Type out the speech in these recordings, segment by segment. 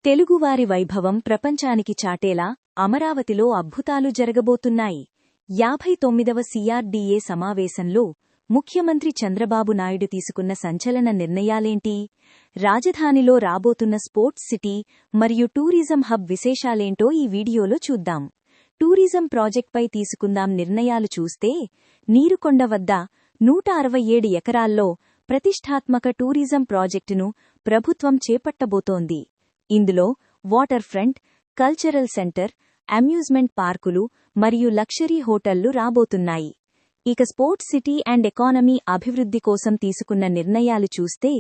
తెలుగువారి వైభవం ప్రపంచానికి చాటేలా అమరావతిలో అద్భుతాలు జరగబోతున్నాయి. 59వ CRDA సమావేశంలో ముఖ్యమంత్రి చంద్రబాబు నాయుడు తీసుకున్న సంచలన నిర్ణయాలేంటి? రాజధానిలో రాబోతున్న స్పోర్ట్స్ సిటీ మరియు టూరిజం హబ్ విశేషాలేంటో ఈ వీడియోలో చూద్దాం. టూరిజం ప్రాజెక్ట్పై తీసుకుందాం. నిర్ణయాలు చూస్తే నీరుకొండ వద్ద 167 ఎకరాల్లో ప్రతిష్ఠాత్మక టూరిజం ప్రాజెక్టును ప్రభుత్వం చేపట్టబోతోంది. ఇందులో water front, cultural centre, amusement పార్కులు మరియు లక్షరీ హోటళ్లు రాబోతున్నాయి. ఇక స్పోర్ట్స్ సిటీ అండ్ ఎకానమీ అభివృద్ధి కోసం తీసుకున్న నిర్ణయాలు చూస్తే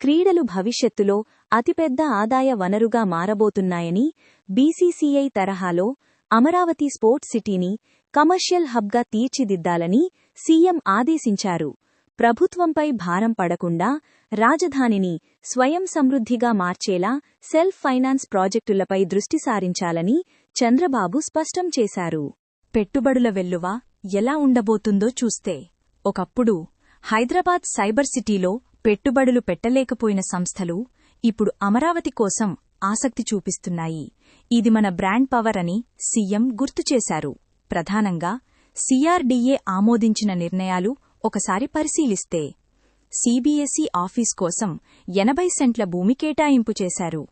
క్రీడలు భవిష్యత్తులో అతిపెద్ద ఆదాయ వనరుగా మారబోతున్నాయని, BCCI తరహాలో అమరావతి స్పోర్ట్స్ సిటీని కమర్షియల్ హబ్గా తీర్చిదిద్దాలని సీఎం ఆదేశించారు. ప్రభుత్వంపై భారం పడకుండా రాజధానిని స్వయం సమృద్ధిగా మార్చేలా సెల్ఫ్ ఫైనాన్స్ ప్రాజెక్టులపై దృష్టి సారించాలని చంద్రబాబు స్పష్టం చేశారు. పెట్టుబడుల వెల్లువ ఎలా ఉండబోతుందో చూస్తే, ఒకప్పుడు హైదరాబాద్ సైబర్ సిటీలో పెట్టుబడులు పెట్టలేకపోయిన సంస్థలు ఇప్పుడు అమరావతి కోసం ఆసక్తి చూపిస్తున్నాయి. ఇది మన బ్రాండ్ పవర్ అని సీఎం గుర్తుచేశారు. ప్రధానంగా CRDA ఆమోదించిన నిర్ణయాలు ఒకసారి పరిశీలిస్తే, CBSE ఆఫీస్ కోసం 80 సెంట్ల భూమి కేటాయింపు చేశారు.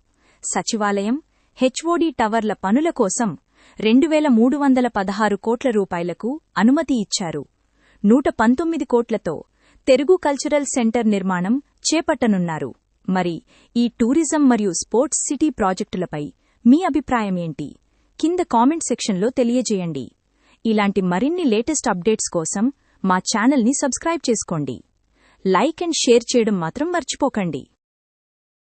సచివాలయం, HOD టవర్ల పనుల కోసం 2316 కోట్ల రూపాయలకు అనుమతి ఇచ్చారు. 119 కోట్లతో తెలుగు కల్చరల్ సెంటర్ నిర్మాణం చేపట్టనున్నారు. మరి ఈ టూరిజం మరియు స్పోర్ట్స్ సిటీ ప్రాజెక్టులపై మీ అభిప్రాయమేంటి? కింద కామెంట్ సెక్షన్లో తెలియజేయండి. ఇలాంటి మరిన్ని లేటెస్ట్ అప్డేట్స్ కోసం మా ఛానల్ని సబ్స్క్రైబ్ చేసుకోండి. లైక్ అండ్ షేర్ చేయడం మాత్రం మర్చిపోకండి.